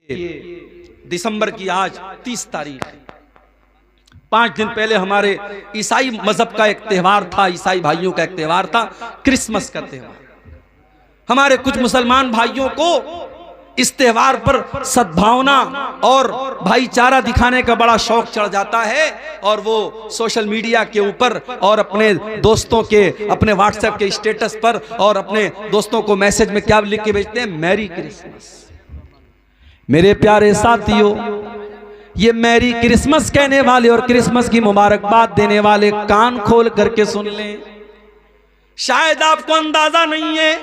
दिसंबर की आज 30 तारीख है। 5 दिन पहले हमारे ईसाई मजहब का एक त्यौहार था, ईसाई भाइयों का एक त्यौहार था, क्रिसमस का त्यौहार। हमारे कुछ मुसलमान भाइयों को इस त्यौहार पर सद्भावना और भाईचारा दिखाने का बड़ा शौक चढ़ जाता है और वो सोशल मीडिया के ऊपर और अपने दोस्तों के, अपने व्हाट्सएप के स्टेटस पर और अपने दोस्तों को मैसेज में क्या लिख के भेजते हैं, मैरी क्रिसमस। मेरे प्यारे साथियों, ये मैरी क्रिसमस कहने वाले और क्रिसमस की मुबारकबाद देने वाले कान खोल करके सुन लें। शायद आपको अंदाजा नहीं है,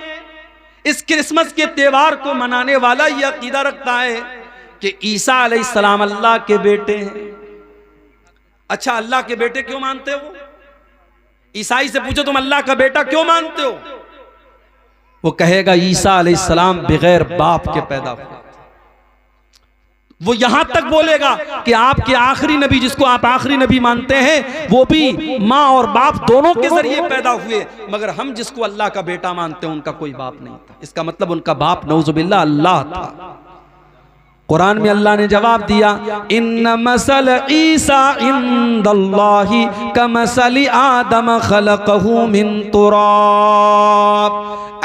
इस क्रिसमस के त्योहार को मनाने वाला यह अकीदा रखता है कि ईसा अलैहिस्सलाम अल्लाह के बेटे हैं। अच्छा, अल्लाह के बेटे क्यों मानते हो? ईसाई से पूछो तुम अल्लाह का बेटा क्यों मानते हो, वो कहेगा ईसा अलैहिस्सलाम बगैर बाप के पैदा हुए। वो यहां तक बोलेगा कि आपके आखिरी नबी, जिसको आप आखिरी नबी मानते हैं, वो भी माँ और बाप दोनों के जरिए पैदा हुए, मगर हम जिसको अल्लाह का बेटा मानते हैं उनका कोई बाप नहीं था। इसका मतलब उनका बाप नऊजुबिल्लाह अल्लाह था। कुरान में अल्लाह ने जवाब दिया, इन्न मसल ईसा इंदल्लाहि कमसली आदम खलक़हु मिन तुराब।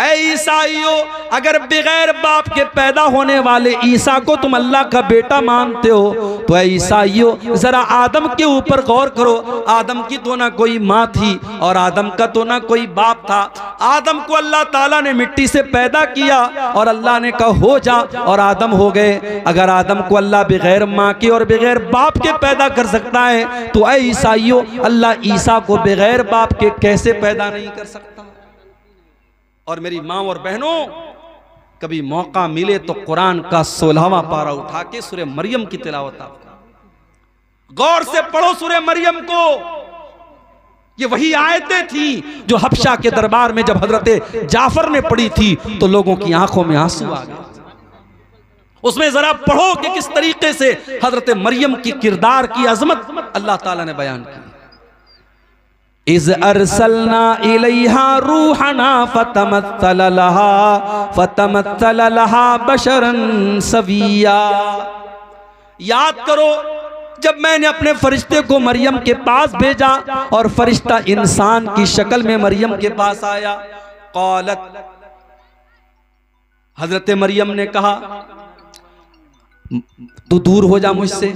ऐ ईसाइयों, अगर बगैर बाप के पैदा होने वाले ईसा को तुम अल्लाह का बेटा मानते हो तो ऐ ईसाइयों जरा आदम के ऊपर गौर करो। आदम की तो ना कोई माँ थी और आदम का तो ना कोई बाप था। आदम को अल्लाह ताला ने मिट्टी से पैदा किया और अल्लाह ने कहा हो जा, और आदम हो गए। अगर आदम को अल्लाह बगैर माँ के और बगैर बाप के पैदा कर सकता है तो ऐ ईसाइयों, अल्लाह ईसा को बगैर बाप के कैसे पैदा नहीं कर सकता? और मेरी माँ और बहनों, कभी मौका मिले तो कुरान का 16वां पारा उठा के सूरह मरियम की तिलावत आप गौर से पढ़ो। सूरह मरियम को, ये वही आयतें थी जो हबशा के दरबार में जब हजरत जाफर ने पढ़ी थी तो लोगों की आंखों में आंसू आ गए। उसमें जरा पढ़ो कि किस तरीके से हजरत मरियम की किरदार की अजमत अल्लाह ताला ने बयान की। इज़ अरसलना इलैहा रूहना फतमत्तल लहा बशरन सविया। याद करो जब मैंने अपने फरिश्ते को मरियम के पास भेजा और फरिश्ता इंसान की शक्ल में मरियम के पास आया। क़ालत, हजरत मरियम ने कहा तू दूर हो जा मुझसे,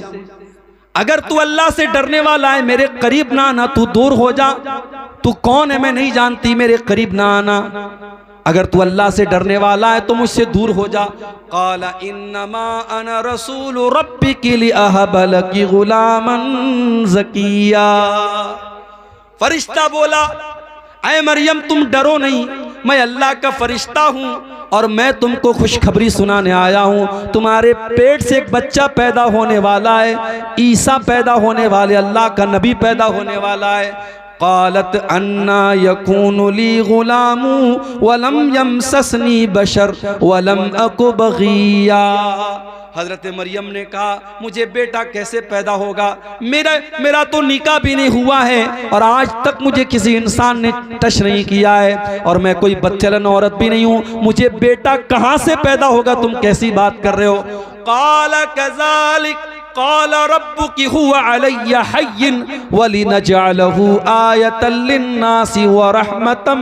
अगर तू अल्लाह से डरने वाला है मेरे करीब ना आना, तू दूर हो जा। तू कौन है मैं नहीं जानती, मेरे करीब ना आना। अगर तू अल्लाह से डरने वाला है तो मुझसे दूर हो जा। क़ाला इन्नमा अना रसूलु रब्बिकी लिअहब लकी गुलामन ज़किया। फरिश्ता बोला, ऐ मरियम तुम डरो नहीं, मैं अल्लाह का फरिश्ता हूँ और मैं तुमको खुशखबरी सुनाने आया हूँ। तुम्हारे पेट से एक बच्चा पैदा होने वाला है, ईसा पैदा होने वाले, अल्लाह का नबी पैदा होने वाला है। क़ालत अन्ना यकूनु ली गुलामु वलम यमससनी बशर वलम अकु बग़िया। हजरत मरियम ने कहा मुझे बेटा कैसे पैदा होगा, मेरा तो निकाह भी नहीं हुआ है और आज तक मुझे किसी इंसान ने टच नहीं किया है और मैं कोई बच्चलन औरत भी नहीं हूँ, मुझे बेटा कहाँ से पैदा होगा, तुम कैसी बात कर रहे हो? क़ाल कज़ालिक क़ाल रब्बुकी हुवा अलय्या हय्यिन वलिनजअलहु आयतन लिन्नासि व रहमतम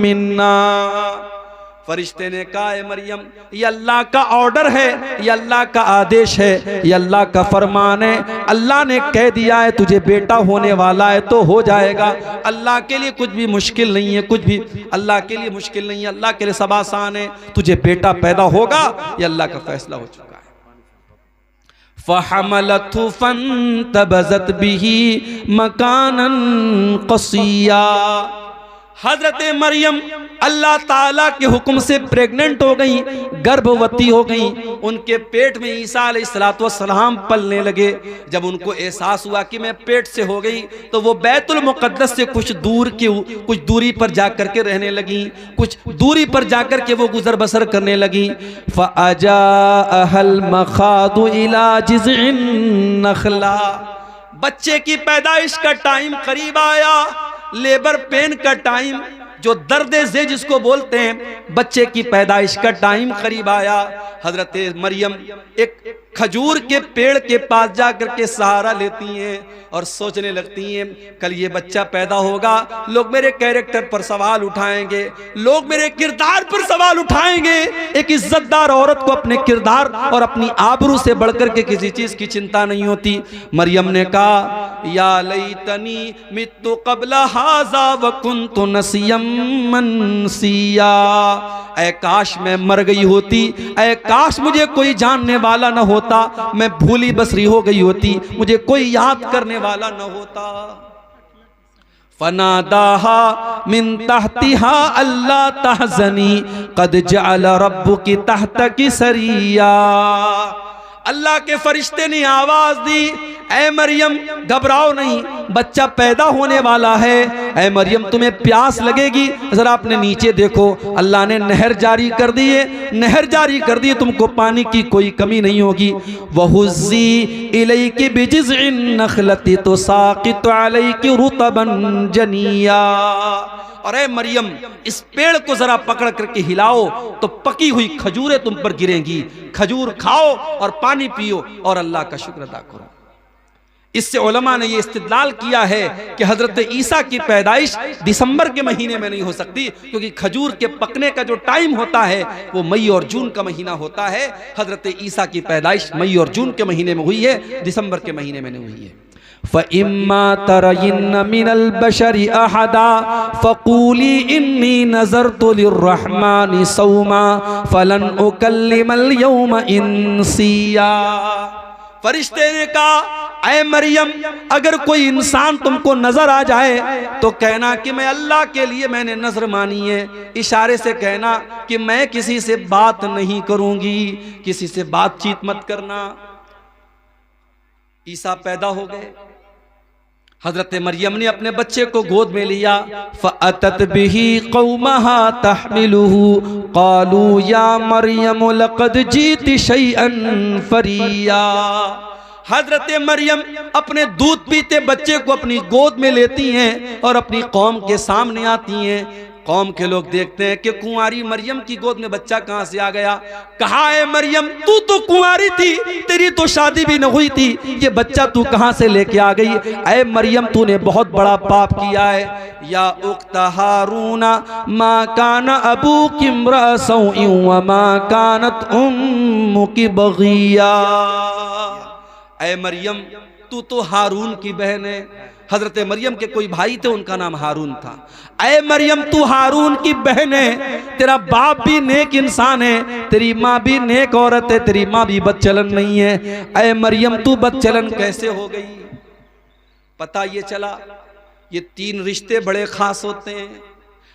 मिन्ना। फरिश्ते ने कहा है मरियम, ये अल्लाह का ऑर्डर है, ये अल्लाह का आदेश है, ये अल्लाह का फरमान है। अल्लाह ने कह दिया है तुझे बेटा होने वाला है तो हो जाएगा। अल्लाह के लिए कुछ भी मुश्किल नहीं है, कुछ भी अल्लाह के लिए मुश्किल नहीं है, अल्लाह के लिए सब आसान है। तुझे बेटा पैदा होगा, ये अल्लाह का फैसला हो चुका है। फ़हमलतहु फ़ंतबज़त बिही मकानन क़सिया। हजरत मरियम अल्लाह ताला के हुक्म से प्रेग्नेंट हो गई, गर्भवती हो गई। उनके पेट में ईसा अलैहिस्सलाम पलने लगे। जब उनको एहसास हुआ कि मैं पेट से हो गई तो वो बैतुल मुक़द्दस से कुछ दूरी पर जाकर के रहने लगी, कुछ दूरी पर जाकर के वो गुजर बसर करने लगी। फ़अजाअहल मख़ादु इला जिज़इन नख़ला। बच्चे की पैदाइश का टाइम करीब आया, लेबर पेन का टाइम, जो दर्द ज़े जिसको बोलते हैं, बच्चे की पैदाइश का टाइम करीब आया। हजरत मरियम एक खजूर के पेड़ के पास जाकर के सहारा लेती हैं और सोचने लगती हैं, कल ये बच्चा पैदा होगा, लोग मेरे कैरेक्टर पर सवाल उठाएंगे, लोग मेरे किरदार पर सवाल उठाएंगे। एक इज्जतदार औरत को अपने किरदार और अपनी आबरू से बढ़कर के किसी चीज की चिंता नहीं होती। मरियम ने कहा, या लैतनी मित्तु क़ब्ल हाज़ा व कुन्तु नसियम मनसिया, ऐ काश मैं मर गई होती, ऐ काश मुझे कोई जानने वाला न होता, मैं भूली बसरी हो गई होती, मुझे कोई याद करने वाला न होता। फनादाहा मिन तहतिहा अल्ला तहज़नी क़द जअल रब्बुकी तहतकी सरिया। अल्लाह के फरिश्ते ने आवाज दी, ऐ मरियम घबराओ नहीं, बच्चा पैदा होने वाला है। ऐ मरियम तुम्हें प्यास लगेगी, जरा अपने नीचे देखो, अल्लाह ने नहर जारी कर दी है, नहर जारी कर दी, तुमको पानी की कोई कमी नहीं होगी। वहुज़्ज़ी इलैकी बिजिज़्इन नख़लति तुसाक़ितु अलैकी रुतबन जनिया। और ऐ मरियम इस पेड़ को जरा पकड़ करके हिलाओ तो पकी हुई खजूरें तुम पर गिरेंगी, खजूर खाओ और पानी पियो और अल्लाह का शुक्र अदा करो। इससे उलमा ने यह इस्तिदलाल किया है कि हजरत ईसा की पैदाइश दिसंबर के महीने में नहीं हो सकती, क्योंकि खजूर के पकने का जो टाइम होता है वो मई और जून का महीना होता है। हजरत ईसा की पैदाइश मई और जून के महीने में हुई है, दिसंबर के महीने में नहीं हुई है। फ़इम्मा तरयिन्न मिनल बशरि अहदा फ़क़ूली इन्नी नज़रतु लिर्रहमानि सौमा फ़लन उकल्लिमल यौमा इंसिया। फरिश्ते ने कहा, ऐ मरियम अगर कोई इंसान तुमको नजर आ जाए तो कहना कि मैं अल्लाह के लिए मैंने नजर मानी है, इशारे से कहना कि मैं किसी से बात नहीं करूंगी, किसी से बातचीत मत करना। ईसा पैदा हो गए, हजरत मरियम ने अपने बच्चे को गोद में लिया। फ़अतत बिही क़ौमहा तहमिलुहु क़ालू या मरियम लक़द जीति शैअन फ़रिया। हजरत मरियम अपने दूध पीते बच्चे को अपनी गोद में लेती हैं और अपनी कौम के सामने आती हैं। कौम के लोग देखते हैं कि कुंवारी मरियम की गोद में बच्चा कहां से आ गया। कहा, है मरियम तू तो कुंवारी थी, तेरी तो शादी भी न हुई थी, ये बच्चा तू कहां से लेके आ गई। ऐ मरियम तूने बहुत बड़ा पाप किया है। या उख्त हारूना मा कान अबूकी इम्रा सौइन व मा कानत उम्मुकी बगिया। ऐ मरियम तू तो हारून की बहन है। हजरत मरियम के कोई भाई थे, उनका नाम हारून था। ऐ मरियम तू हारून की बहन है, तेरा बाप भी नेक इंसान है, तेरी माँ भी नेक औरत है, तेरी माँ भी बदचलन नहीं है। ऐ मरियम तू बदचलन कैसे हो गई। पता ये चला ये तीन रिश्ते बड़े खास होते हैं।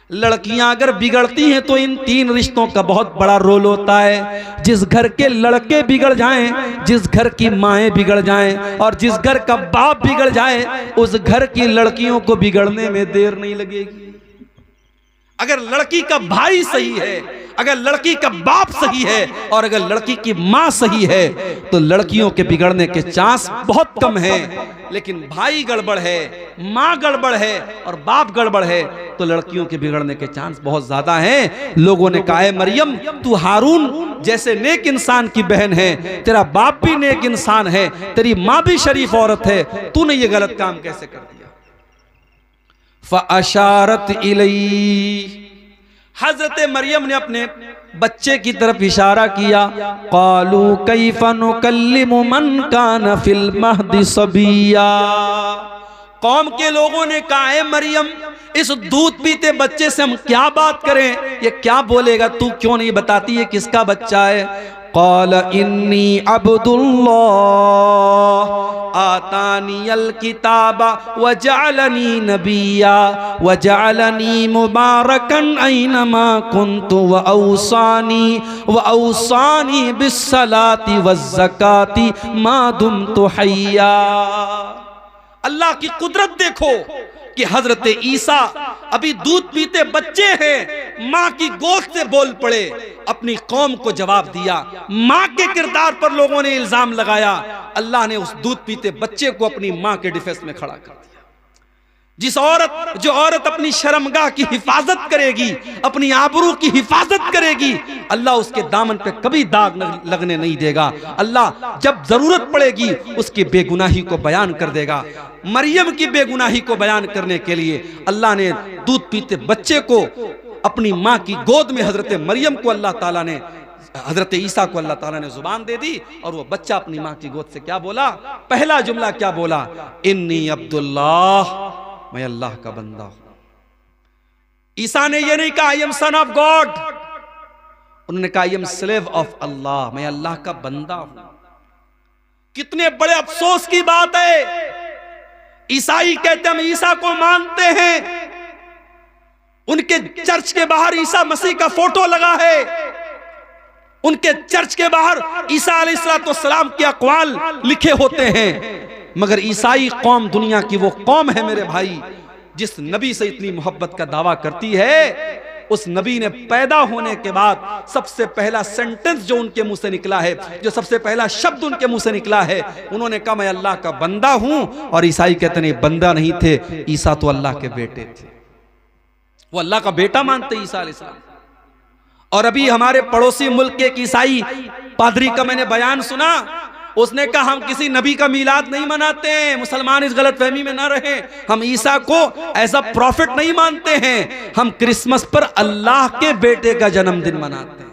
लड़कियां अगर बिगड़ती हैं तो इन तीन रिश्तों का बहुत बड़ा रोल होता है। जिस घर के लड़के बिगड़ जाएं, जिस घर की माएँ बिगड़ जाएं और जिस घर का बाप बिगड़ जाए, उस घर की लड़कियों को बिगड़ने में देर नहीं लगेगी। अगर लड़की का भाई सही है, अगर लड़की का बाप सही है और अगर लड़की की माँ सही है तो लड़कियों के बिगड़ने के चांस बहुत कम हैं। लेकिन भाई गड़बड़ है, माँ गड़बड़ है और बाप गड़बड़ है तो लड़कियों के बिगड़ने के चांस बहुत ज्यादा हैं। लोगों ने कहा, है मरियम तू हारून जैसे नेक इंसान की बहन है, तेरा बाप भी नेक इंसान है, तेरी माँ भी शरीफ औरत है, तूने ये गलत काम कैसे कर दिया। फ़अशारत इलैहि, हजरत मरियम ने अपने बच्चे की तरफ इशारा किया। क़ालू कैफ़ नुकल्लिमु मन कान फ़िल महदि सबिया। कौम के लोगों ने कहा, है मरियम इस दूध पीते बच्चे से हम क्या बात करें, ये क्या बोलेगा, तू क्यों नहीं बताती है किसका बच्चा है। क़ाल इन्नी अब्दुल्लाह आतानियल किताबा व जअलनी नबिया व जअलनी मुबारकन ऐनमा कुन्तु व औसानी बिस्सलाति वज़्ज़काति मा दुम्तु हय्या। अल्लाह की कुदरत देखो कि हजरत ईसा अभी दूध पीते बच्चे हैं, माँ की गोद से बोल पड़े, अपनी कौम को जवाब दिया। माँ के किरदार पर लोगों ने इल्जाम लगाया, अल्लाह ने उस दूध पीते बच्चे को अपनी माँ के डिफेंस में खड़ा कर दिया। जो औरत अपनी शर्मगाह की हिफाजत करेगी, अपनी आबरू की हिफाजत करेगी, अल्लाह उसके दामन पे कभी दाग लगने नहीं देगा। अल्लाह जब जरूरत पड़ेगी उसकी बेगुनाही को बयान कर देगा। मरियम की बेगुनाही को बयान करने के लिए अल्लाह ने दूध पीते बच्चे को अपनी माँ की गोद में हजरत मरियम को अल्लाह ताला ने, हजरत ईसा को अल्लाह ताला ने जुबान दे दी और वो बच्चा अपनी माँ की गोद से क्या बोला? पहला जुमला क्या बोला? इन्नी अब्दुल्लाह, मैं अल्लाह का बंदा हूं। ईसा ने यह नहीं कहा I am son of God, उन्होंने कहा आई एम स्लेव ऑफ अल्लाह, मैं अल्लाह का बंदा हूं। कितने बड़े अफसोस की बात है। ईसाई कहते हम ईसा को मानते हैं, उनके चर्च के बाहर ईसा मसीह का फोटो लगा है, उनके चर्च के बाहर ईसा अलैहिस्सलाम के अक़वाल लिखे होते हैं। मगर ईसाई कौम दुनिया की वो कौम है मेरे भाई जिस नबी से इतनी मोहब्बत का दावा करती है। उस नबी ने पैदा होने के बाद सबसे पहला सेंटेंस जो उनके मुंह से निकला है, जो सबसे पहला शब्द उनके मुंह से निकला है, उन्होंने कहा मैं अल्लाह का बंदा हूं। और ईसाई कहते नहीं, बंदा नहीं थे, ईसा तो अल्लाह के बेटे थे, वो अल्लाह का बेटा मानते ईसा अलैहिस्सलाम। और अभी हमारे पड़ोसी मुल्क के एक ईसाई पादरी का मैंने बयान सुना, उसने कहा हम किसी नबी का मीलाद नहीं मनाते हैं, मुसलमान इस गलतफहमी में ना रहे, हम ईसा को एज अ प्रॉफिट नहीं मानते हैं, हम क्रिसमस पर अल्लाह के बेटे का जन्मदिन मनाते हैं,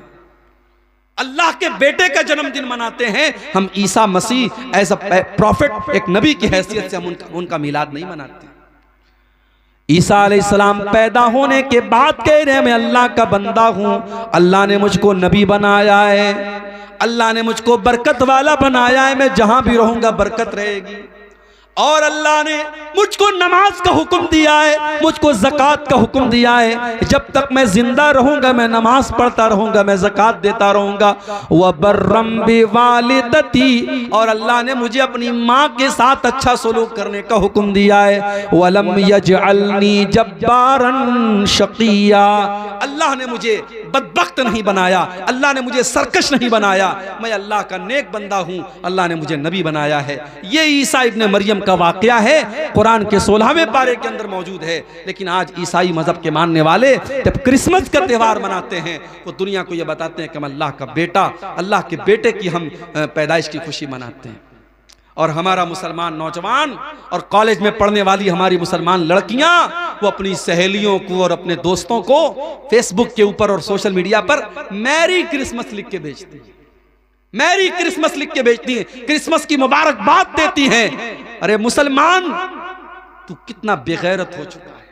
अल्लाह के बेटे का जन्मदिन मनाते हैं। हम Isa Masih as a profit, एक नबी की हैसियत से हम उनका मीलाद नहीं मनाते। ईसा अलैहिस्सलाम पैदा होने के बाद कह रहे हैं मैं अल्लाह का बंदा हूं, अल्लाह ने मुझको नबी बनाया है, अल्लाह ने मुझको बरकत वाला बनाया है, मैं जहां भी रहूंगा बरकत रहेगी। और अल्लाह ने मुझको नमाज का हुक्म दिया है, मुझको ज़कात का हुक्म दिया है, जब तक मैं जिंदा रहूंगा मैं नमाज पढ़ता रहूंगा, मैं ज़कात देता रहूंगा। व बर्रम बिवालिदती, और अल्लाह ने मुझे अपनी माँ के साथ अच्छा सलूक करने का हुक्म दिया है। वलम यजअलनी जब्बारन शकिया, अल्लाह ने मुझे बदबख्त नहीं बनाया, अल्लाह ने मुझे सरकश नहीं बनाया, मैं अल्लाह का नेक बंदा हूँ, अल्लाह ने मुझे नबी बनाया है। ये ईसा इब्ने मरियम का वाकया है, कुरान के 16वें पारे के अंदर मौजूद है। लेकिन आज ईसाई मजहब के मानने वाले जब क्रिसमस का त्यौहार मनाते हैं वो दुनिया को ये बताते हैं कि हम अल्लाह का बेटा, अल्लाह के बेटे की हम पैदाइश की खुशी मनाते हैं। और हमारा मुसलमान नौजवान और कॉलेज में पढ़ने वाली हमारी मुसलमान लड़कियां, वो अपनी सहेलियों को और अपने दोस्तों को फेसबुक के ऊपर और सोशल मीडिया पर मैरी क्रिसमस लिख के भेजती हैं, मैरी क्रिसमस लिख के भेजती हैं, क्रिसमस की मुबारकबाद देती हैं। अरे मुसलमान, तू कितना बेगैरत हो चुका है,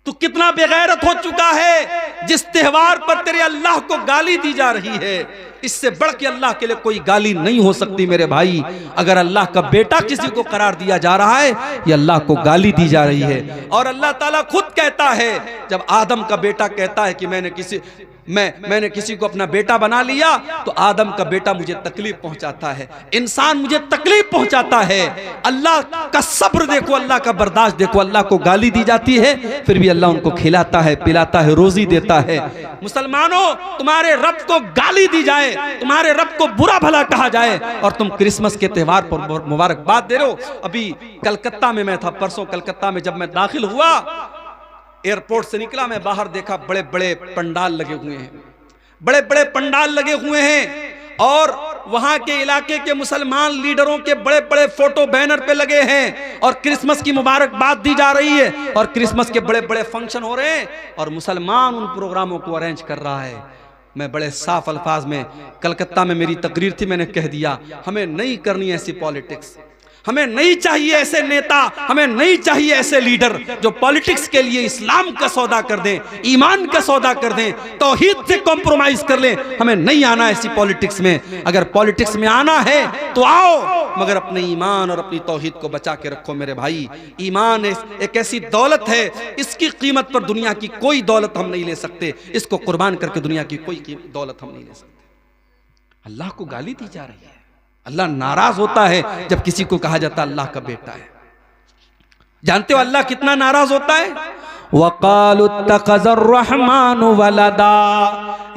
तू कितना बेगैरत हो चुका है। जिस त्योहार पर तेरे अल्लाह को गाली दी जा रही है, इससे बढ़ के अल्लाह के लिए कोई गाली नहीं हो सकती मेरे भाई। अगर अल्लाह का बेटा किसी को करार दिया जा रहा है, ये अल्लाह को गाली दी जा रही है। और अल्लाह ताला खुद कहता है, जब आदम का बेटा कहता है कि मैंने किसी को अपना बेटा बना लिया, तो आदम का बेटा मुझे तकलीफ पहुंचाता है, इंसान मुझे तकलीफ पहुंचाता है। अल्लाह का सब्र देखो, अल्लाह का बर्दाश्त देखो। अल्लाह को गाली दी जाती है, फिर भी अल्लाह उनको खिलाता है, पिलाता है, रोजी देता है। मुसलमानों, तुम्हारे रब को गाली दी जाए, तुम्हारे रब को बुरा भला कहा जाए, और तुम क्रिसमस के त्यौहार पर मुबारकबाद दे रहे हो। अभी कलकत्ता में मैं था, परसों कलकत्ता में जब मैं दाखिल हुआ, एयरपोर्ट से निकला, मैं बाहर देखा बड़े बड़े पंडाल लगे हुए हैं, बड़े बड़े पंडाल लगे हुए हैं, और वहां के इलाके के मुसलमान लीडरों के बड़े बड़े फोटो बैनर पे लगे हैं, और क्रिसमस की मुबारकबाद दी जा रही है, और क्रिसमस के बड़े बड़े फंक्शन हो रहे हैं, और मुसलमान उन प्रोग्रामों को अरेंज कर रहा है। मैं बड़े साफ अल्फाज में, कलकत्ता में मेरी तकरीर थी, मैंने कह दिया हमें नहीं करनी ऐसी पॉलिटिक्स, हमें नहीं चाहिए ऐसे नेता, हमें नहीं चाहिए ऐसे लीडर जो पॉलिटिक्स के लिए इस्लाम का सौदा कर दें, ईमान का सौदा कर दें, तौहीद से कॉम्प्रोमाइज कर लें। हमें नहीं आना ऐसी पॉलिटिक्स में। अगर पॉलिटिक्स में आना है तो आओ, मगर अपने ईमान और अपनी तौहीद को बचा के रखो मेरे भाई। ईमान एक ऐसी दौलत है, इसकी कीमत पर दुनिया की कोई दौलत हम नहीं ले सकते, इसको कुर्बान करके दुनिया की कोई दौलत हम नहीं ले सकते। अल्लाह को गाली दी जा रही है, अल्लाह नाराज होता है जब किसी को कहा जाता है अल्लाह का बेटा है। जानते हो अल्लाह कितना नाराज होता है? वक़ालु इत्तख़ज़र रहमानु वलदा,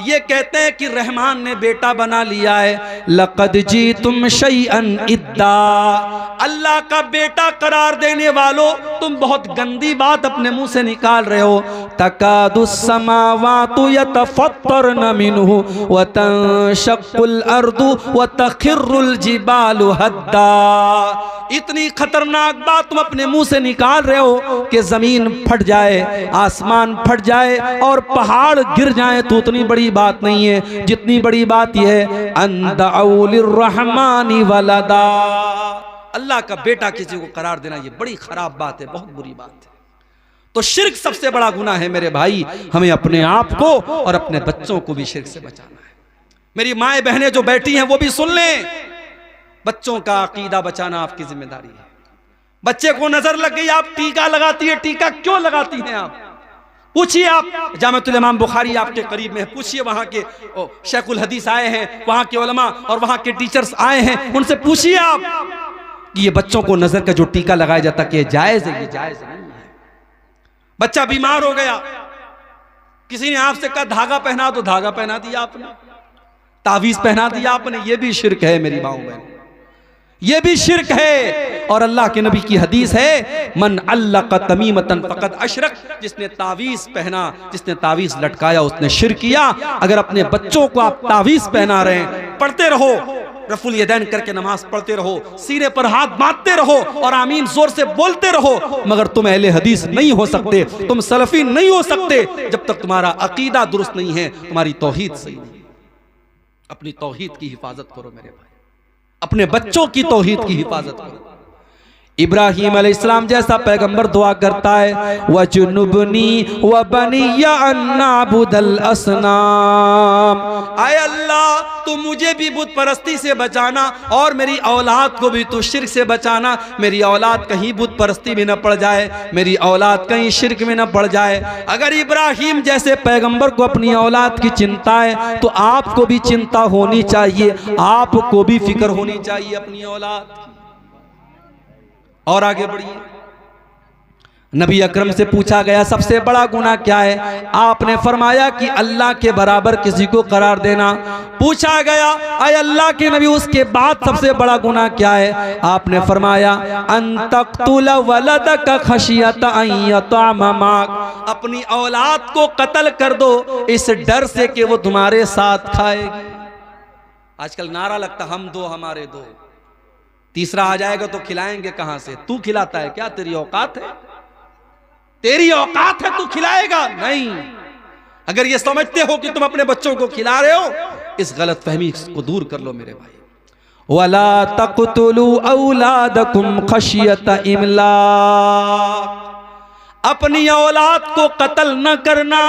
ये कहते हैं कि रहमान ने बेटा बना लिया है। लक़द जीतुम शैअन इद्दा, अल्लाह का बेटा करार देने वालों, तुम बहुत गंदी बात अपने मुंह से निकाल रहे हो। तकादुस समावातु यतफ़त्तरन मिन्हु व तंशक़्क़ुल अर्दु व तख़िर्रुल जिबालु हद्दा, इतनी खतरनाक बात तुम अपने मुंह से निकाल रहे हो कि जमीन फट जाए, आसमान फट जाए और पहाड़ गिर जाए तो उतनी बड़ी बात नहीं है, जितनी बड़ी बात यह है अंदअउ लिर्रहमानि वलदा, अल्लाह का बेटा किसी को करार देना ये बड़ी खराब बात है, बहुत बुरी बात है। तो शिर्क सबसे बड़ा गुनाह है मेरे भाई, हमें अपने आप को और अपने बच्चों को भी शिर्क से बचाना है। मेरी माएं बहनें जो बैठी हैं वो भी सुन लें, बच्चों का अकीदा बचाना आपकी जिम्मेदारी है। बच्चे को नजर लग गई, आप टीका लगाती है, टीका क्यों लगाती हैं आप? पूछिए, आप जामिअतुल इमाम बुखारी आपके करीब में है, पूछिए वहां के शेखुल हदीस आए हैं, वहां के उलमा और वहां के टीचर्स आए हैं, उनसे पूछिए आप कि ये बच्चों को नजर का जो टीका लगाया जाता कि जायज है, ये जायज नहीं है। बच्चा बीमार हो गया, किसी ने आपसे कहा धागा पहना, तो धागा पहना दिया आपने, तावीज पहना दिया आपने, ये भी शिर्क है मेरी माओ बहन, ये भी शिर्क है। और अल्लाह के नबी की हदीस है, मन अल्लक़ तमीमतन फ़क़द अशरक, जिसने तावीज़ पहना, जिसने तावीज़ लटकाया उसने शिर्क किया। अगर अपने बच्चों को आप तावीज़ पहना रहे हैं, पढ़ते रहो, रफुल यदैन करके नमाज पढ़ते रहो, सीने पर हाथ बांधते रहो और आमीन जोर से बोलते रहो, मगर तुम अहले हदीस नहीं हो सकते, तुम सलफी नहीं हो सकते जब तक तुम्हारा अकीदा दुरुस्त नहीं है, तुम्हारी तौहीद सही नहीं। अपनी तौहीद की हिफाजत करो मेरे भाई, अपने बच्चों की तौहीद की हिफाजत करो। इब्राहीम अलैहिस्सलाम जैसा पैगंबर दुआ करता है, वजुनुबनी व बनिया अन नअबुदल असनाम, आय अल्लाह तू मुझे भी बुत परस्ती से बचाना और मेरी औलाद को भी तू शिर्क से बचाना, मेरी औलाद कहीं बुत परस्ती में न पड़ जाए, मेरी औलाद कहीं शिर्क में न पड़ जाए। अगर इब्राहीम जैसे पैगंबर को अपनी औलाद की चिंता है तो आपको भी चिंता होनी चाहिए, आपको भी फिक्र होनी चाहिए अपनी औलाद की। और आगे बढ़िए, नबी अकरम से पूछा गया सबसे बड़ा गुनाह क्या है? आपने फरमाया कि अल्लाह के बराबर किसी को करार देना। पूछा गया अय अल्लाह के नबी उसके बाद सबसे बड़ा गुनाह क्या है? आपने फरमाया अन तक़्तुल वलदक खशियत अन यतअम माक, अपनी औलाद को कत्ल कर दो इस डर से कि वो तुम्हारे साथ खाएगी। आजकल नारा लगता हम दो हमारे दो, तीसरा आ जाएगा तो खिलाएंगे कहां से? तू खिलाता है क्या? तेरी औकात है? तेरी औकात है तू खिलाएगा? नहीं। अगर ये समझते हो कि तुम अपने बच्चों को खिला रहे हो, इस गलत फहमी को दूर कर लो मेरे भाई। वला तक़्तुलू औलादकुम खशियत इमलाक, अपनी औलाद को कत्ल न करना,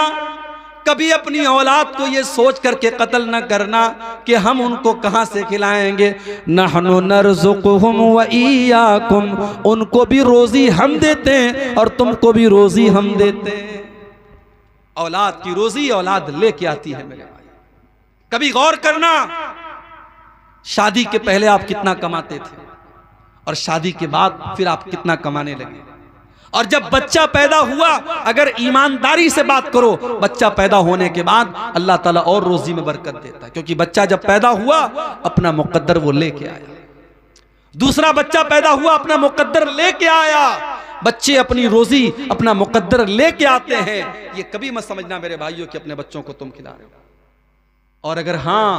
कभी अपनी औलाद को ये सोच करके कत्ल न करना कि हम उनको कहां से खिलाएंगे। नहनु नरज़ुकुहुम व इय्याकुम, उनको भी रोजी हम देते हैं और तुमको भी रोजी हम देते हैं। औलाद की रोजी औलाद लेके आती है मेरे भाई। कभी गौर करना, शादी के पहले आप कितना कमाते थे और शादी के बाद फिर आप कितना कमाने लगे। और जब बच्चा पैदा हुआ, अगर ईमानदारी से बात करो, बच्चा पैदा होने के बाद अल्लाह ताला और रोजी में बरकत देता है, क्योंकि बच्चा जब पैदा हुआ अपना मुकद्दर वो लेके आया। दूसरा बच्चा पैदा हुआ, अपना मुकद्दर लेके आया। बच्चे अपनी रोजी अपना मुकद्दर लेके आते हैं। ये कभी मत समझना मेरे भाइयों कि अपने बच्चों को तुम खिला रहे हो। और अगर हाँ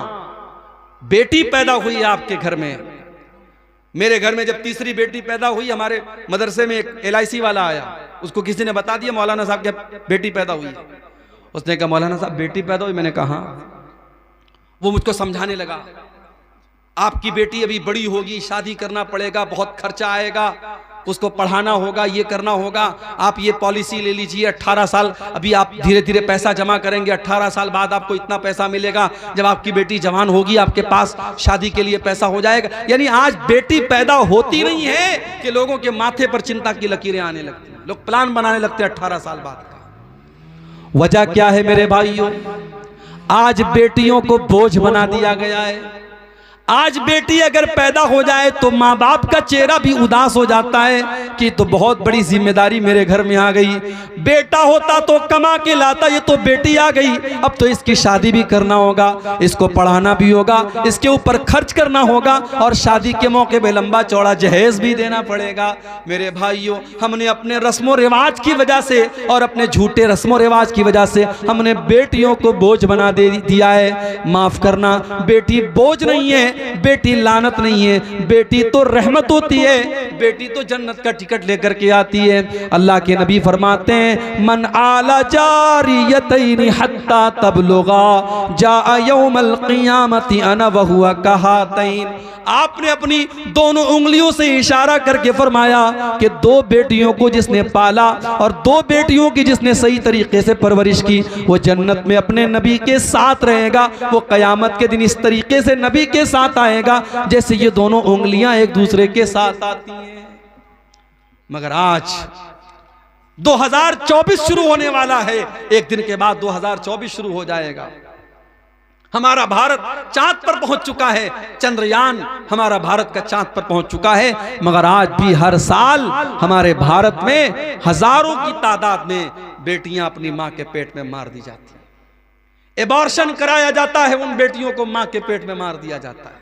बेटी पैदा हुई आपके घर में, मेरे घर में जब तीसरी बेटी पैदा हुई, हमारे मदरसे में एक LIC वाला आया, उसको किसी ने बता दिया मौलाना साहब की बेटी पैदा हुई है। उसने कहा मौलाना साहब बेटी पैदा हुई? मैंने कहा। वो मुझको समझाने लगा, आपकी बेटी अभी बड़ी होगी, शादी करना पड़ेगा, बहुत खर्चा आएगा, उसको पढ़ाना होगा, ये करना होगा, आप ये पॉलिसी ले लीजिए, 18 साल अभी आप धीरे धीरे पैसा जमा करेंगे, 18 साल बाद आपको इतना पैसा मिलेगा, जब आपकी बेटी जवान होगी आपके पास शादी के लिए पैसा हो जाएगा। यानी आज बेटी पैदा होती नहीं है कि लोगों के माथे पर चिंता की लकीरें आने लगती हैं, लोग प्लान बनाने लगते हैं 18 साल बाद का। वजह क्या है मेरे भाइयों? आज बेटियों को बोझ बना दिया गया है। आज बेटी अगर पैदा हो जाए तो माँ बाप का चेहरा भी उदास हो जाता है कि तो बहुत बड़ी जिम्मेदारी मेरे घर में आ गई। बेटा होता तो कमा के लाता, ये तो बेटी आ गई, अब तो इसकी शादी भी करना होगा, इसको पढ़ाना भी होगा, इसके ऊपर खर्च करना होगा और शादी के मौके पे लंबा चौड़ा जहेज भी देना पड़ेगा। मेरे भाइयों, हमने अपने रस्मों रिवाज की वजह से और अपने झूठे रस्मों रिवाज की वजह से हमने बेटियों को बोझ बना दिया है। माफ करना, बेटी बोझ नहीं है, बेटी लानत नहीं है, बेटी तो रहमत होती है, बेटी तो जन्नत का टिकट लेकर के आती है। अल्लाह के नबी फरमाते हैं, मन आला जारियतैन हत्ता तबलुगा जा यौमल क़ियामति अना व हुवा कहातैन। आपने अपनी दोनों उंगलियों से इशारा करके फरमाया कि दो बेटियों को जिसने पाला और दो बेटियों की जिसने सही तरीके से परवरिश की, वो जन्नत में अपने नबी के साथ रहेगा। वो क़यामत के दिन इस तरीके से नबी के साथ आएगा जैसे ये दोनों उंगलियां एक दूसरे के साथ आती हैं। मगर आज 2024 शुरू होने वाला है, एक दिन के बाद 2024 शुरू हो जाएगा। हमारा भारत चांद पर पहुंच चुका है, चंद्रयान हमारा भारत का चांद पर पहुंच चुका है, मगर आज भी हर साल हमारे भारत में हजारों की तादाद में बेटियां अपनी मां के पेट में मार दी जाती हैं। एबॉर्शन कराया जाता है, उन बेटियों को मां के पेट में मार दिया जाता है।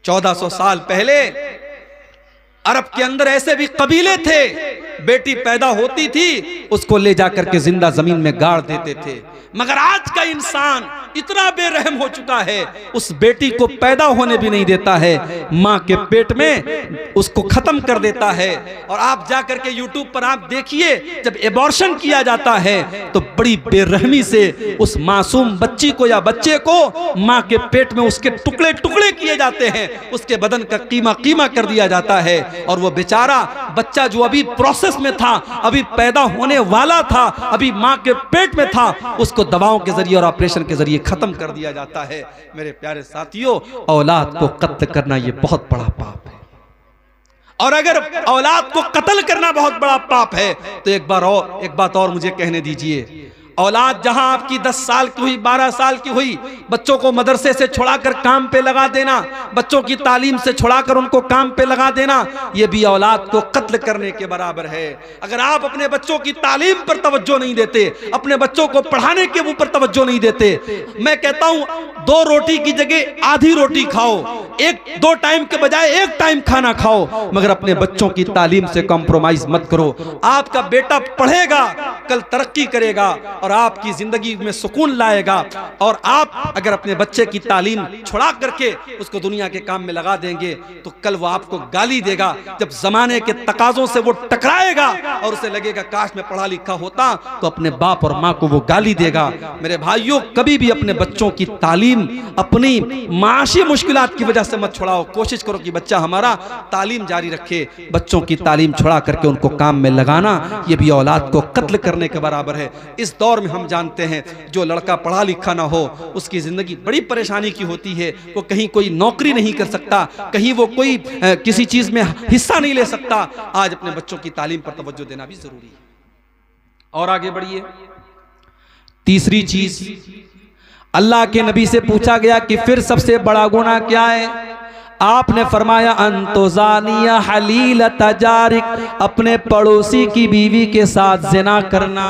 1400 साल पहले अरब के अंदर ऐसे भी कबीले थे, बेटी पैदा होती थी उसको ले जाकर के जिंदा जमीन में गाड़ देते थे। मगर आज का इंसान इतना बेरहम हो चुका है, उस बेटी को पैदा होने भी नहीं देता है, मां के पेट में उसको खत्म कर देता है। और आप जाकर के यूट्यूब पर आप देखिए, जब एबॉर्शन किया जाता है तो बड़ी बेरहमी से उस मासूम बच्ची को या बच्चे को मां के पेट में उसके टुकड़े टुकड़े किए जाते हैं, उसके बदन का कीमा कीमा कर दिया जाता है। और वो बेचारा बच्चा जो अभी प्रोसेस में था, अभी पैदा होने वाला था, अभी मां के पेट में था, उसको दवाओं के जरिए और ऑपरेशन के जरिए खत्म कर दिया जाता है। मेरे प्यारे साथियों, औलाद को कत्ल करना ये बहुत बड़ा पाप है। और अगर औलाद को कत्ल करना बहुत बड़ा पाप है तो एक बात और मुझे कहने दीजिए, औलाद जहां आपकी 10 साल की हुई, 12 साल की हुई, बच्चों को मदरसे से छुड़ाकर काम पे लगा देना, बच्चों की तालीम से छुड़ाकर उनको काम पे लगा देना, यह भी औलाद को कत्ल करने के बराबर है। अगर आप अपने बच्चों की तालीम पर तवज्जो नहीं देते, अपने बच्चों को पढ़ाने के ऊपर तवज्जो नहीं देते, मैं कहता हूं 2 रोटी की जगह आधी रोटी खाओ, 2 टाइम के बजाय 1 टाइम खाना खाओ, मगर अपने बच्चों की तालीम से कॉम्प्रोमाइज मत करो। आपका बेटा पढ़ेगा, कल तरक्की करेगा और आपकी जिंदगी में सुकून लाएगा। और आप अगर अपने बच्चे की तालीम छुड़ा करके उसको दुनिया के काम में लगा देंगे तो कल वो आपको गाली देगा। जब जमाने के तकाजों से वो टकराएगा और उसे लगेगा काश मैं पढ़ा लिखा होता, तो अपने बाप और माँ को वो गाली देगा। मेरे भाइयों, कभी भी अपने बच्चों की तालीम अपनी माशी मुश्किलात की वजह से मत छुड़ाओ। कोशिश करो कि बच्चा हमारा तालीम जारी रखे। बच्चों की तालीम छुड़ा करके उनको काम में लगाना, ये भी औलाद को कत्ल करने के बराबर है। इस दौर में हम जानते हैं जो लड़का पढ़ा लिखा ना हो उसकी जिंदगी बड़ी परेशानी की होती है। वो कहीं कोई नौकरी नहीं कर सकता, कहीं वो कोई किसी चीज में हिस्सा नहीं ले सकता। आज अपने बच्चों की तालीम पर तवज्जो देना भी जरूरी है। और आगे बढ़िए, तीसरी चीज, अल्लाह के नबी से पूछा गया कि फिर सबसे बड़ा गुनाह क्या है? आपने फरमाया अंतोजानिया हलील तजारिक, अपने पड़ोसी की बीवी के साथ जिना करना।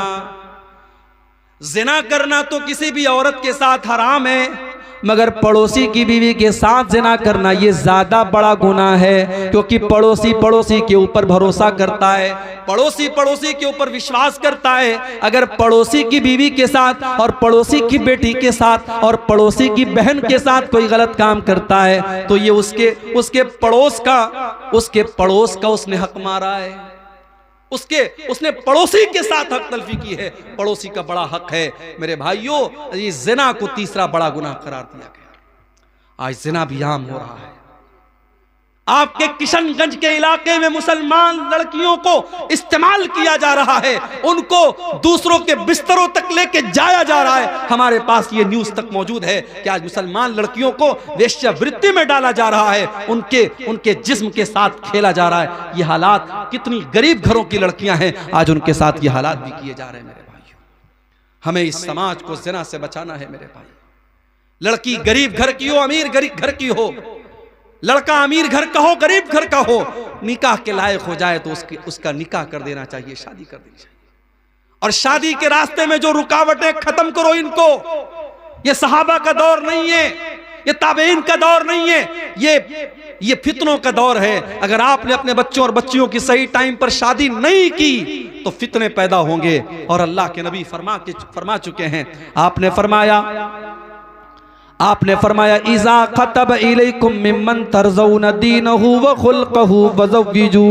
जिना करना तो किसी भी औरत के साथ हराम है, मगर पड़ोसी की बीवी के साथ जिना करना ये ज्यादा बड़ा गुनाह है, क्योंकि पड़ोसी के ऊपर भरोसा करता है, पड़ोसी के ऊपर विश्वास करता है। अगर पड़ोसी की बीवी के साथ और पड़ोसी की बेटी के साथ और पड़ोसी की बहन के साथ कोई गलत काम करता है तो ये उसके पड़ोस का उसने हक मारा है, उसने पड़ोसी के साथ हक तलफी की है। पड़ोसी का बड़ा हक है। मेरे भाइयों, ये जिना को तीसरा बड़ा गुनाह करार दिया गया। आज जिना भी आम हो रहा है। आपके किशनगंज के इलाके में मुसलमान लड़कियों को इस्तेमाल किया जा रहा है, उनको दूसरों के बिस्तरों तक लेके जाया जा रहा है। हमारे पास ये न्यूज तक मौजूद है कि आज मुसलमान लड़कियों को वेश्यावृत्ति में डाला जा रहा है, उनके जिस्म के साथ खेला जा रहा है। ये हालात, कितनी गरीब घरों की लड़कियां हैं, आज उनके साथ ये हालात भी किए जा रहे हैं। मेरे भाइयों, हमें इस समाज को जिना से बचाना है। मेरे भाई, लड़की गरीब घर की हो, अमीर गरीब घर की हो, लड़का अमीर घर का हो, गरीब घर का हो, निकाह के लायक हो जाए तो उसका निकाह कर देना चाहिए, शादी कर देनी चाहिए। और शादी के रास्ते में जो रुकावटें, खत्म करो इनको। ये सहाबा का दौर नहीं है, ये ताबईन का दौर नहीं है, ये फितनों का दौर है। अगर आपने अपने बच्चों और बच्चियों की सही टाइम पर शादी नहीं की तो फितने पैदा होंगे। और अल्लाह के नबी फरमा चुके हैं, आपने फरमाया इज़ा खतब इलैकुम मिम्मन तरज़ौन दीनहु व खुल्क़हु फज़व्विजू।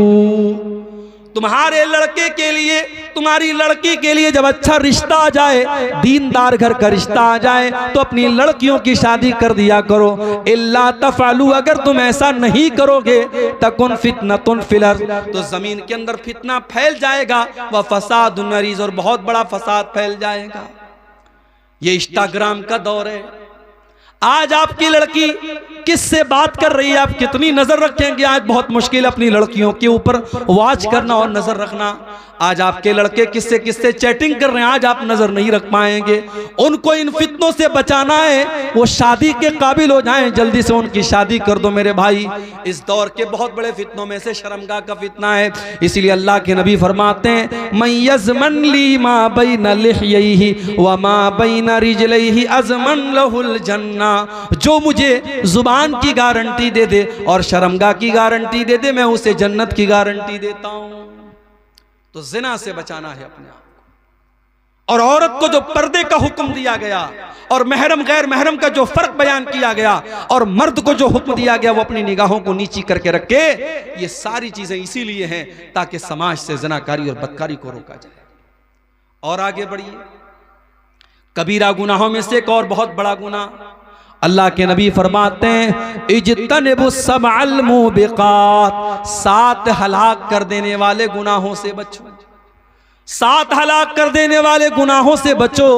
तुम्हारे लड़के के लिए, तुम्हारी लड़की के लिए जब अच्छा रिश्ता आ जाए, दीनदार घर का रिश्ता आ जाए, तो अपनी लड़कियों की शादी कर दिया करो। इल्ला तफ़अलू, अगर तुम ऐसा नहीं करोगे, तकुन फितनतुन फिल अर्ज़, तो जमीन के अंदर फितना फैल जाएगा, व फसादुन अरीज़, और बहुत बड़ा फसाद फैल जाएगा। ये इंस्टाग्राम का दौर है। आज आपकी लड़की किससे बात कर रही है, आप कितनी नजर रखेंगे? आज बहुत मुश्किल अपनी लड़कियों के ऊपर वॉच करना और नजर रखना। आज आपके लड़के किससे किससे चैटिंग कर रहे हैं, आज आप नजर नहीं रख पाएंगे। उनको इन फितनों से बचाना है, वो शादी के काबिल हो जाएं, जल्दी से उनकी शादी कर दो मेरे भाई। इस दौर के बहुत बड़े फितनों में से शर्मगाह का फितना है। इसीलिए अल्लाह के नबी फरमाते हैं, मन यज़मन ली मा बैन लिह्यैहि व मा बैन रिजलैहि अज़मन लहुल जन्ना। जो मुझे जुबान की गारंटी दे दे और शर्मगाह की गारंटी दे दे, मैं उसे जन्नत की गारंटी देता हूं। तो जिना से बचाना है अपने आप को। और औरत को जो पर्दे का हुक्म दिया गया और महरम गैर महरम का जो फर्क बयान किया गया और मर्द को जो हुक्म दिया गया वो अपनी निगाहों को नीची करके रखे, ये सारी चीजें इसीलिए हैं ताकि समाज से ज़नाकारी और बदकारी को रोका जाए। और आगे बढ़िए, कबीरा गुनाहों में से एक और बहुत बड़ा गुनाह, अल्लाह के नबी फरमाते हैं, इज्तनिबु सबअल मुबिकात, 7 हलाक कर देने वाले गुनाहों से बचो। 7 हलाक कर देने वाले गुनाहों से बचो।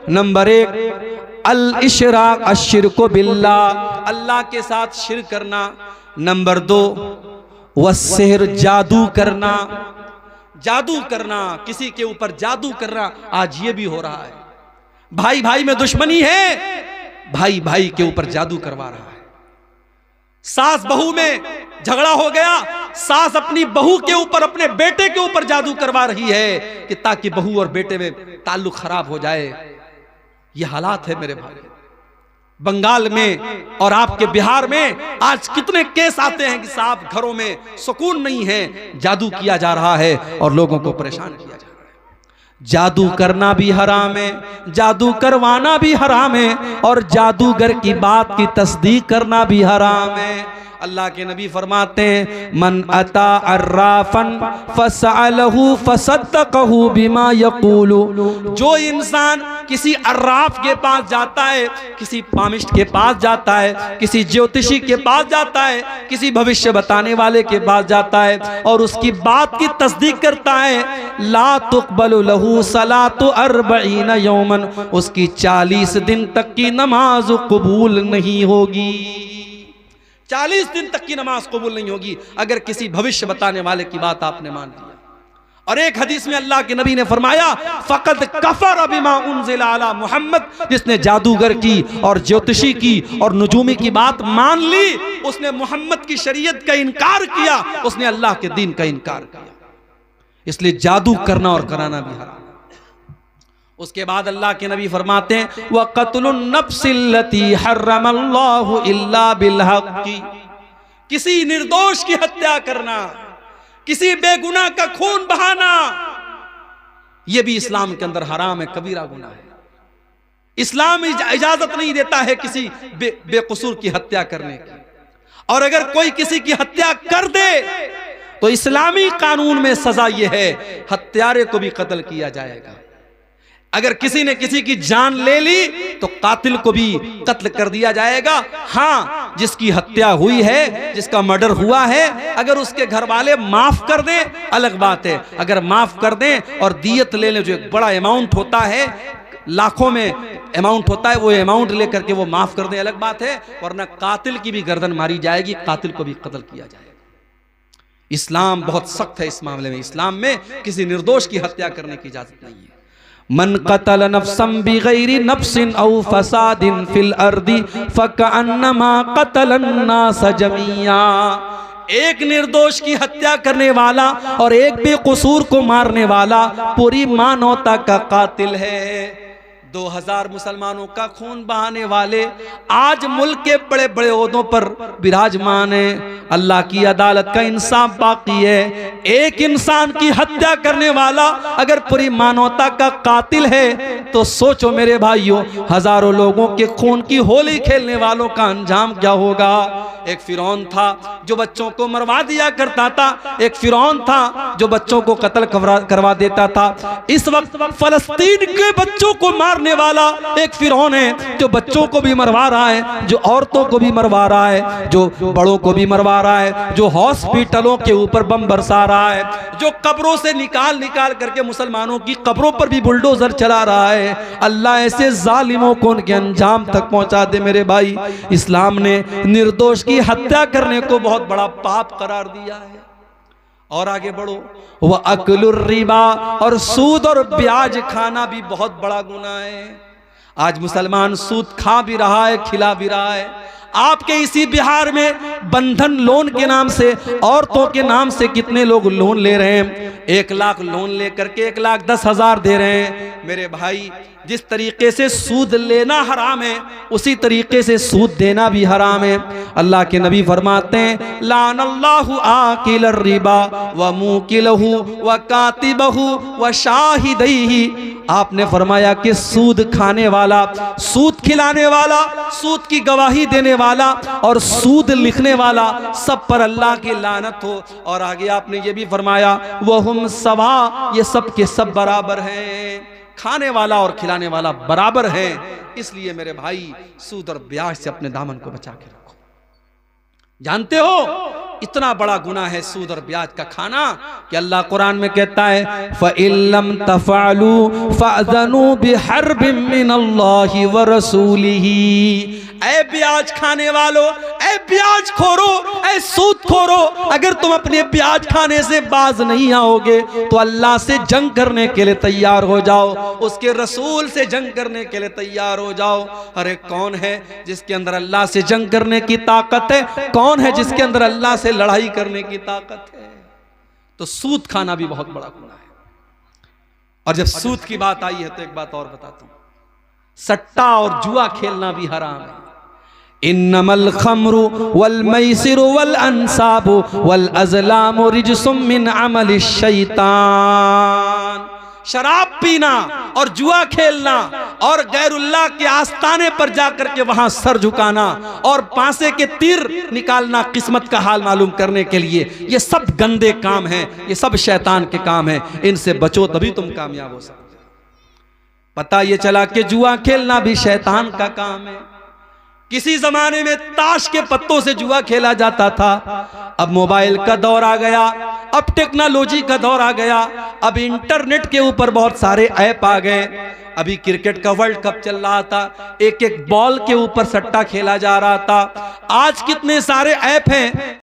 नंबर 1 अल इशराक अश्शिरकु बिल्लाह, अल्लाह के साथ शिर्क करना। नंबर 2 वस्सिहर, जादू करना। जादू करना, किसी के ऊपर जादू करना, आज ये भी हो रहा है। भाई भाई में दुश्मनी है, भाई भाई के ऊपर जादू करवा रहा है। सास बहू में झगड़ा हो गया, सास अपनी बहू के ऊपर, अपने बेटे के ऊपर जादू करवा रही है कि ताकि बहू और बेटे में ताल्लुक खराब हो जाए। ये हालात है मेरे भाई। बंगाल में और आपके बिहार में आज कितने केस आते हैं कि साहब घरों में सुकून नहीं है, जादू किया जा रहा है और लोगों को परेशान किया जा रहा है। जादू करना भी हराम है, जादू करवाना भी हराम है, और जादूगर की बात की तस्दीक करना भी हराम है। अल्लाह के नबी फरमाते हैं, मन अता अर्राफन फसअलहु फसद्दक़हु बिमा यक़ूलु। जो इंसान किसी अर्राफ के पास जाता है, किसी पामिस्ट के पास जाता है, किसी ज्योतिषी के पास जाता है, किसी भविष्य बताने वाले के पास जाता है और उसकी बात की तस्दीक करता है, ला तुक़बलु लहू सलातु अर्बईन यौमन, उसकी 40 दिन तक की नमाज कबूल नहीं होगी। 40 दिन तक की नमाज कबूल नहीं होगी अगर किसी भविष्य बताने वाले की बात आपने मान लिया। और एक हदीस में अल्लाह के नबी ने फरमाया, फ़क़द कफ़र बिमा उन्ज़िला अला मुहम्मद, जिसने जादूगर की और ज्योतिषी की और नुजूमी की बात मान ली, उसने मोहम्मद की शरीयत का इनकार किया, उसने अल्लाह के दीन का इनकार किया। इसलिए जादू करना और कराना भी हराम। उसके बाद अल्लाह के नबी फरमाते हैं, व क़त्लुन नफ्सिल्लती हर्रमल्लाहु इल्ला बिलहक़्क़ि, किसी निर्दोष की हत्या करना, किसी बेगुनाह का खून बहाना, यह भी इस्लाम के अंदर हराम है, कबीरा गुनाह है। इस्लाम इजाजत नहीं देता है किसी बेकसूर की हत्या करने की। और अगर कोई किसी की हत्या कर दे तो इस्लामी कानून में सजा यह है, हत्यारे को भी कत्ल किया जाएगा। अगर किसी ने किसी की जान ले ली तो कातिल को भी कत्ल कर दिया जाएगा। हाँ, जिसकी हत्या हुई है, जिसका मर्डर हुआ है, अगर उसके घर वाले माफ कर दें अलग बात है। अगर माफ कर दें और दियत ले लें, जो एक बड़ा अमाउंट होता है, लाखों में अमाउंट होता है, वो अमाउंट लेकर के वो माफ कर दें अलग बात है, वरना कातिल की भी गर्दन मारी जाएगी, कातिल को भी कत्ल किया जाएगा। इस्लाम बहुत सख्त है इस मामले में। इस्लाम में किसी निर्दोष की हत्या करने की इजाजत नहीं है। मन क़तल नफ्सन बिग़ैरि नफ्सिन औ फ़सादिन फ़िल अर्दि फ़कअन्नमा क़तलन्नास जमीआ। एक निर्दोष की हत्या करने वाला और एक बेकसूर को मारने वाला पूरी मानवता का कातिल है। 2000 मुसलमानों का खून बहाने वाले आज मुल्क के बड़े बड़े ओहदों पर विराजमान हैं। अल्लाह की अदालत का इंसाफ बाकी है। एक इंसान की हत्या करने वाला अगर पूरी मानवता का कातिल है तो सोचो मेरे भाइयों, हजारों लोगों के खून की होली खेलने वालों का अंजाम क्या होगा। एक फिरौन था जो बच्चों को मरवा दिया करता था, एक फिरौन था जो बच्चों को कत्ल करवा देता था। इस वक्त फलस्तीन के बच्चों को मारने वाला एक फिरौन है जो बच्चों को भी मरवा रहा है, जो औरतों को भी मरवा रहा है, जो बड़ों को भी मरवा रहा है, जो हॉस्पिटलों के ऊपर बम बरसा रहा है, जो कब्रों से निकाल निकाल करके मुसलमानों की कब्रों पर भी बुलडोजर चला रहा है। अल्लाह ऐसे जालिमों को उनके अंजाम तक पहुंचा दे मेरे भाई। इस्लाम ने निर्दोष की हत्या करने को बहुत बड़ा पाप करार दिया है। और आगे बढ़ो, वह अकलुर रिबा, और सूद और ब्याज खाना भी बहुत बड़ा गुनाह है। आज मुसलमान सूद खा भी रहा है, खिला भी रहा है। आपके इसी बिहार में बंधन लोन के नाम से, औरतों के नाम से कितने लोग लोन ले रहे हैं। 1 लाख लोन लेकर के 1,10,000 दे रहे हैं। मेरे भाई, जिस तरीके से सूद लेना हराम है उसी तरीके से सूद देना भी हराम है। अल्लाह के नबी फरमाते हैं, लानल्लाहु आकिल रिबा व मुकिलहु व कातिबहु व शाहिदैहि। आपने फरमाया कि सूद खाने वाला, सूद खिलाने वाला, सूद की गवाही देने वाला और सूद लिखने वाला, सब पर अल्लाह की लानत हो। और आगे आपने ये भी फरमाया, वहुम सवा, ये सब के सब बराबर हैं। खाने वाला और खिलाने वाला बराबर है। इसलिए मेरे भाई, सूद और ब्याज से अपने दामन को बचा के रखो। जानते हो इतना बड़ा गुनाह है सूद और ब्याज का खाना कि अल्लाह कुरान में कहता है, फ़इल्लम तफ़अलू फ़अज़नू बिहर्बिम मिनल्लाहि व रसूलिही। ऐ ब्याज खाने वालों, ऐ ब्याज खोरो, ऐ सूद खोरो, अगर तुम अपने ब्याज खाने से बाज नहीं आओगे तो अल्लाह से जंग करने के लिए तैयार हो जाओ, उसके रसूल से जंग करने के लिए तैयार हो जाओ। अरे कौन है जिसके अंदर अल्लाह से जंग करने की ताकत है? कौन है जिसके अंदर अल्लाह से लड़ाई करने की ताकत है? तो सूद खाना भी बहुत बड़ा गुनाह है। और जब सूद की बात आई है तो एक बात और बताता हूं, सट्टा और जुआ खेलना भी हराम है। इन्नमल खम्रु वल मैसिरु वल अंसाबु वल अज़लामु रिज्सुम मिन अमलि शैतान। शराब पीना और जुआ खेलना और गैरुल्लाह के आस्थाने पर जाकर के वहां सर झुकाना और पासे के तीर निकालना किस्मत का हाल मालूम करने के लिए, ये सब गंदे काम हैं, ये सब शैतान के काम हैं। इनसे बचो तभी तुम कामयाब हो सकते। पता ये चला कि जुआ खेलना भी शैतान का काम है। किसी जमाने में ताश के पत्तों से जुआ खेला जाता था, अब मोबाइल का दौर आ गया, अब टेक्नोलॉजी का दौर आ गया, अब इंटरनेट के ऊपर बहुत सारे ऐप आ गए। अभी क्रिकेट का वर्ल्ड कप चल रहा था, एक एक बॉल के ऊपर सट्टा खेला जा रहा था। आज कितने सारे ऐप हैं